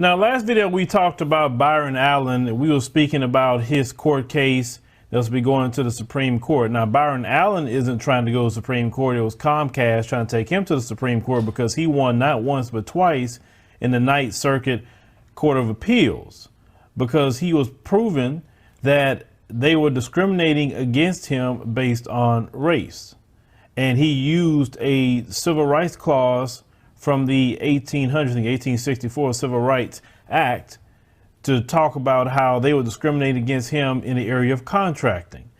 Now, last video we talked about Byron Allen. We were speaking about his court case that's be going to the Supreme Court. Now, Byron Allen isn't trying to go to the Supreme Court. It was Comcast trying to take him to the Supreme Court because he won not once but twice in the Ninth Circuit Court of Appeals because he was proven that they were discriminating against him based on race. And he used a civil rights clause from the 1864 Civil Rights Act to talk about how they were discriminating against him in the area of contracting.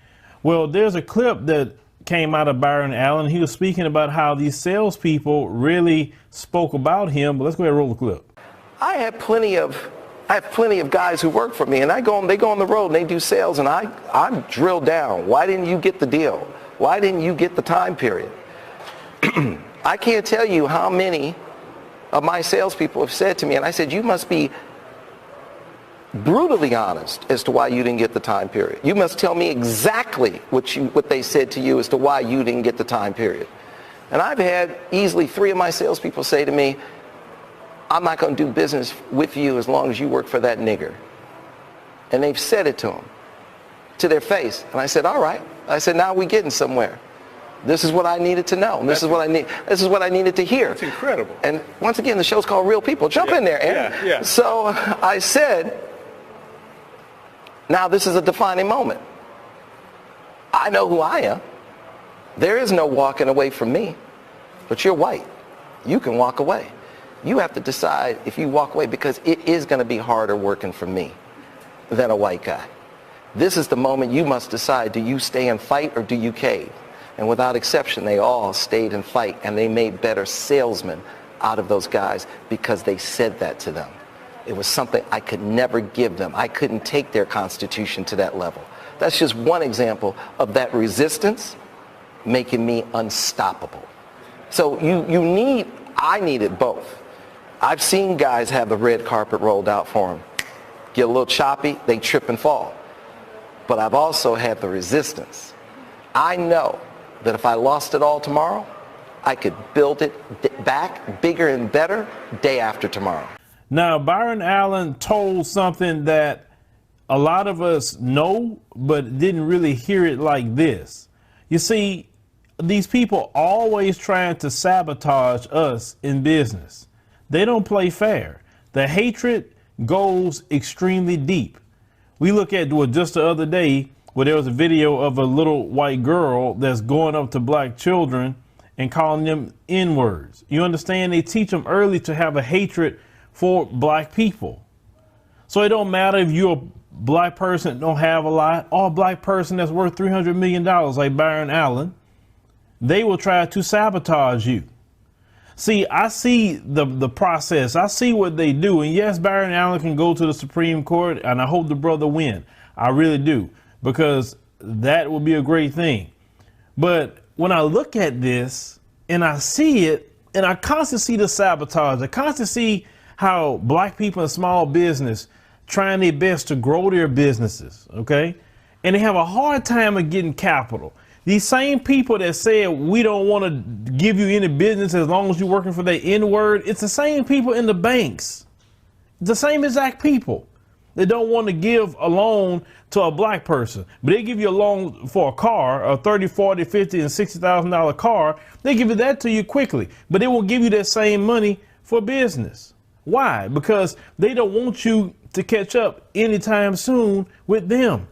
Well, there's a clip that came out of Byron Allen. He was speaking about how these salespeople really spoke about him. But let's go ahead and roll the clip. I have plenty of guys who work for me, and they go on the road and they do sales, and I'm drilled down. Why didn't you get the deal? Why didn't you get the time period? I can't tell you how many of my salespeople have said to me, and I said, you must be brutally honest as to why you didn't get the time period. You must tell me exactly what they said to you as to why you didn't get the time period. And I've had easily 3 of my salespeople say to me, I'm not going to do business with you as long as you work for that nigger. And they've said it to them, to their face. And I said, all right. I said, now we're getting somewhere. This is what I needed to know. This is what I needed to hear. It's incredible. And once again, the show's called Real People. Jump in there, Aaron. Yeah. So I said, now this is a defining moment. I know who I am. There is no walking away from me. But you're white. You can walk away. You have to decide if you walk away, because it is going to be harder working for me than a white guy. This is the moment you must decide, do you stay and fight or do you cave? And without exception, they all stayed and fight, and they made better salesmen out of those guys because they said that to them. It was something I could never give them. I couldn't take their constitution to that level. That's just one example of that resistance making me unstoppable. So I needed both. I've seen guys have the red carpet rolled out for them. Get a little choppy, they trip and fall. But I've also had the resistance. I know that if I lost it all tomorrow, I could build it back bigger and better day after tomorrow. Now, Byron Allen told something that a lot of us know, but didn't really hear it like this. You see, these people always trying to sabotage us in business. They don't play fair. The hatred goes extremely deep. We look at just the other day where there was a video of a little white girl that's going up to black children and calling them N-words. You understand? They teach them early to have a hatred for black people. So it don't matter if you're a black person that don't have a lot, or a black person that's worth $300 million like Byron Allen. They will try to sabotage you. See, I see the process. I see what they do. And yes, Byron Allen can go to the Supreme Court, and I hope the brother win. I really do, because that would be a great thing. But when I look at this and I see it, and I constantly see the sabotage, I constantly see how black people in small business trying their best to grow their businesses, okay? And they have a hard time of getting capital. These same people that said we don't want to give you any business as long as you're working for the N-word, it's the same people in the banks. The same exact people. They don't want to give a loan to a black person, but they give you a loan for a car, a $30, $40, $50, and $60,000 car. They give you that to you quickly, but they won't give you that same money for business. Why? Because they don't want you to catch up anytime soon with them.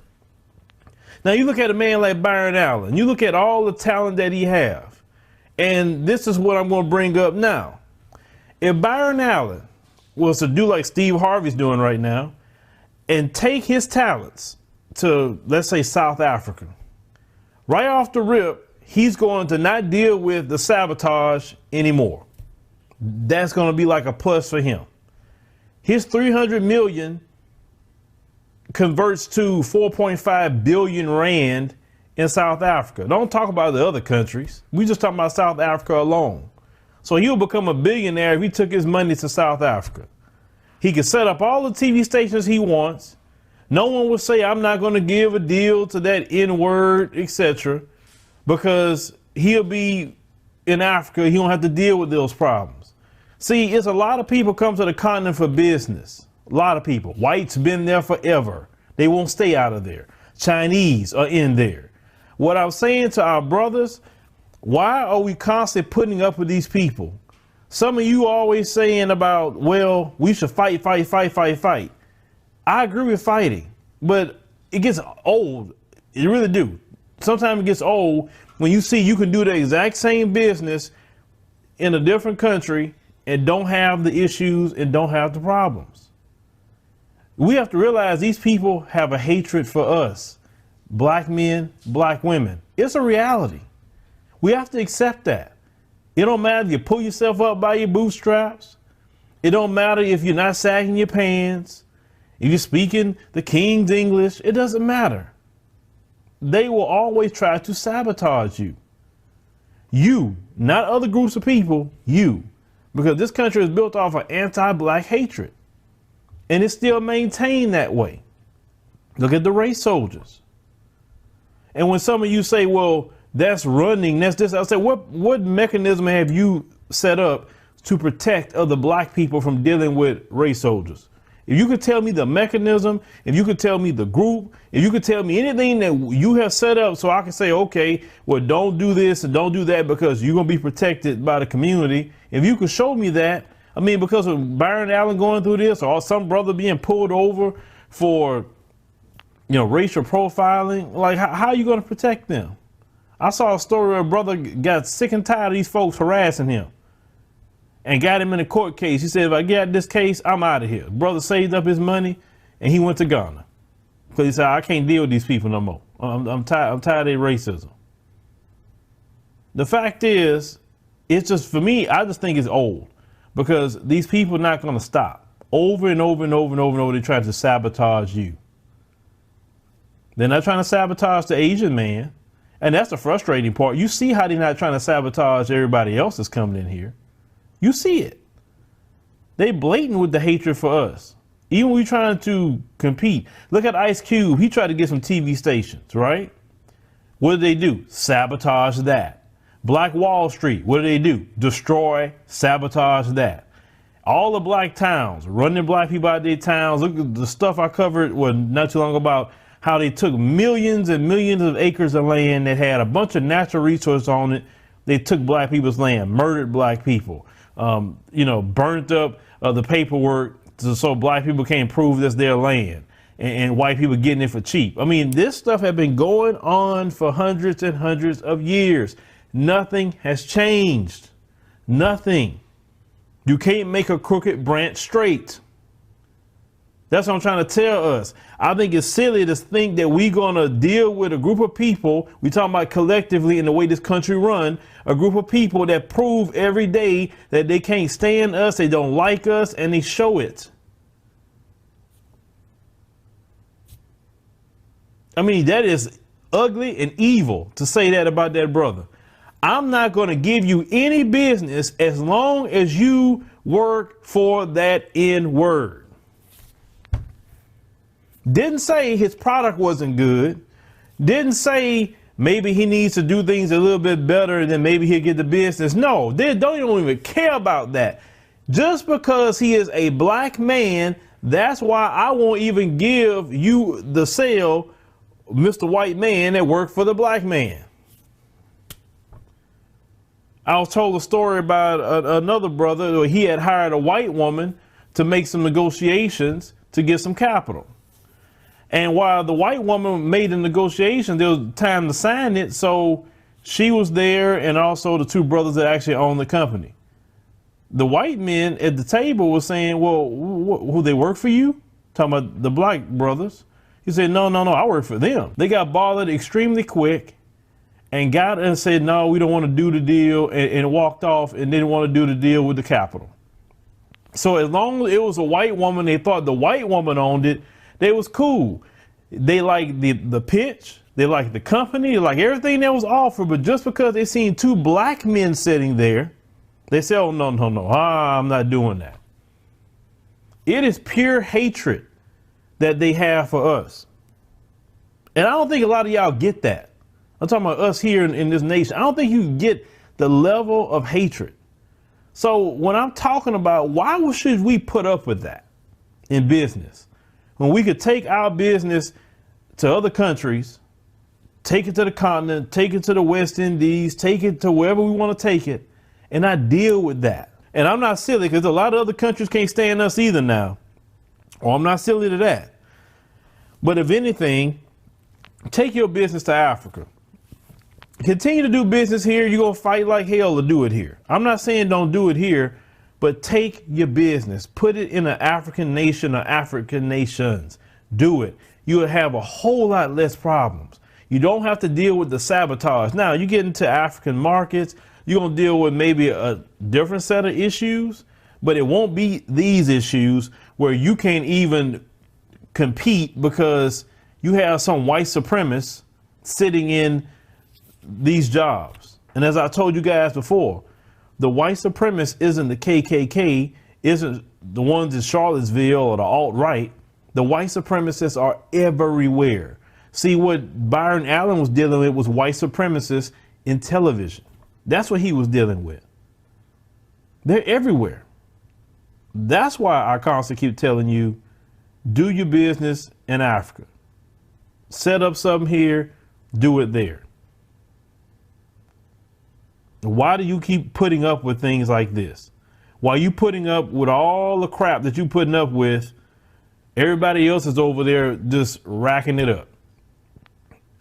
Now, you look at a man like Byron Allen, you look at all the talent that he have, and this is what I'm going to bring up now. If Byron Allen was to do like Steve Harvey's doing right now and take his talents to, let's say, South Africa, right off the rip, he's going to not deal with the sabotage anymore. That's going to be like a plus for him. His 300 million converts to 4.5 billion rand in South Africa. Don't talk about the other countries. We just talking about South Africa alone. So he'll become a billionaire if he took his money to South Africa. He can set up all the TV stations he wants. No one will say, I'm not going to give a deal to that N-word, etc., because he'll be in Africa. He won't have to deal with those problems. See, it's a lot of people come to the continent for business. A lot of people. Whites been there forever. They won't stay out of there. Chinese are in there. What I'm saying to our brothers, why are we constantly putting up with these people? Some of you always saying about, well, we should fight, fight, fight, fight, fight. I agree with fighting, but it gets old. It really do. Sometimes it gets old when you see you can do the exact same business in a different country and don't have the issues and don't have the problems. We have to realize these people have a hatred for us, black men, black women. It's a reality. We have to accept that. It don't matter if you pull yourself up by your bootstraps. It don't matter if you're not sagging your pants, if you're speaking the King's English. It doesn't matter. They will always try to sabotage you. You, not other groups of people, you. Because this country is built off of anti-black hatred. And it's still maintained that way. Look at the race soldiers. And when some of you say, well, that's running, that's this, I'll say, what mechanism have you set up to protect other black people from dealing with race soldiers? If you could tell me the mechanism, if you could tell me the group, if you could tell me anything that you have set up so I can say, okay, well, don't do this and don't do that because you're going to be protected by the community. If you could show me that, I mean, because of Byron Allen going through this or some brother being pulled over for, racial profiling, like how are you going to protect them? I saw a story where a brother got sick and tired of these folks harassing him and got him in a court case. He said, if I get this case, I'm out of here. Brother saved up his money and he went to Ghana because he said, I can't deal with these people no more. I'm tired of their racism. The fact is, it's just, for me, I just think it's old because these people are not going to stop. Over and over and over and over and over, they try to sabotage you. They're not trying to sabotage the Asian man. And that's the frustrating part. You see how they're not trying to sabotage everybody else that's coming in here. You see it. They blatant with the hatred for us. Even when we're trying to compete. Look at Ice Cube. He tried to get some TV stations, right? What did they do? Sabotage that. Black Wall Street. What did they do? Destroy, sabotage that. All the black towns, running black people out of their towns. Look at the stuff I covered not too long ago about how they took millions and millions of acres of land that had a bunch of natural resources on it. They took black people's land, murdered black people, burnt up the paperwork so black people can't prove that's their land and white people getting it for cheap. I mean, this stuff had been going on for hundreds and hundreds of years. Nothing has changed. Nothing. You can't make a crooked branch straight. That's what I'm trying to tell us. I think it's silly to think that we're going to deal with a group of people. We're talking about collectively in the way this country run, a group of people that prove every day that they can't stand us, they don't like us, and they show it. I mean, that is ugly and evil to say that about that brother. I'm not going to give you any business as long as you work for that N-word. Didn't say his product wasn't good. Didn't say maybe he needs to do things a little bit better and then maybe he'll get the business. No, they don't even care about that. Just because he is a black man, that's why I won't even give you the sale, Mr. White Man that worked for the black man. I was told a story about another brother. He had hired a white woman to make some negotiations to get some capital. And while the white woman made the negotiation, there was time to sign it. So she was there and also the two brothers that actually own the company. The white men at the table were saying, well, who they work for you? Talking about the black brothers. He said, no, I work for them. They got bothered extremely quick and got and said, no, we don't want to do the deal and walked off and didn't want to do the deal with the capital. So as long as it was a white woman, they thought the white woman owned it. They was cool. They liked the pitch. They liked the company. They liked everything that was offered. But just because they seen two black men sitting there, they said, oh, no. I'm not doing that. It is pure hatred that they have for us. And I don't think a lot of y'all get that. I'm talking about us here in this nation. I don't think you get the level of hatred. So when I'm talking about why should we put up with that in business when we could take our business to other countries, take it to the continent, take it to the West Indies, take it to wherever we want to take it, and not deal with that. And I'm not silly, because a lot of other countries can't stand us either now. Or I'm not silly to that. But if anything, take your business to Africa. Continue to do business here. You're going to fight like hell to do it here. I'm not saying don't do it here, but take your business, put it in an African nation or African nations. Do it. You'll have a whole lot less problems. You don't have to deal with the sabotage. Now, you get into African markets, you're going to deal with maybe a different set of issues, but it won't be these issues where you can't even compete because you have some white supremacist sitting in these jobs. And as I told you guys before, the white supremacist isn't the KKK, isn't the ones in Charlottesville or the alt-right. The white supremacists are everywhere. See, what Byron Allen was dealing with was white supremacists in television. That's what he was dealing with. They're everywhere. That's why I constantly keep telling you, do your business in Africa. Set up something here, do it there. Why do you keep putting up with things like this? While you putting up with all the crap that you putting up with, everybody else is over there just racking it up.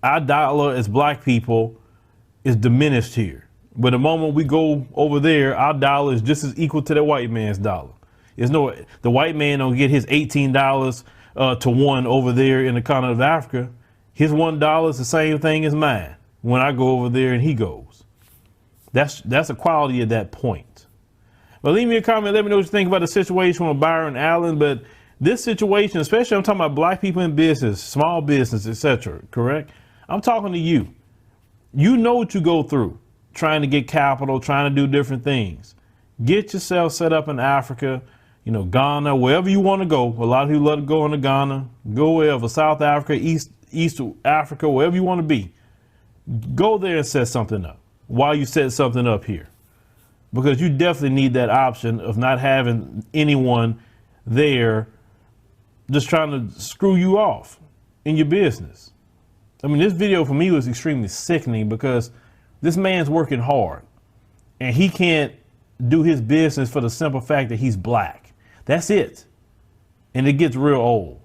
Our dollar as black people is diminished here. But the moment we go over there, our dollar is just as equal to the white man's dollar. The white man don't get his $18 to 1 over there in the continent of Africa. His $1 is the same thing as mine when I go over there and he goes. That's a quality at that point. But leave me a comment. Let me know what you think about the situation with Byron Allen. But this situation, especially I'm talking about black people in business, small business, etc. Correct? I'm talking to you. You know what you go through trying to get capital, trying to do different things. Get yourself set up in Africa, Ghana, wherever you want to go. A lot of people love to go into Ghana. Go wherever, South Africa, East Africa, wherever you want to be. Go there and set something up while you set something up here. Because you definitely need that option of not having anyone there just trying to screw you off in your business. I mean, this video for me was extremely sickening because this man's working hard and he can't do his business for the simple fact that he's black. That's it. And it gets real old.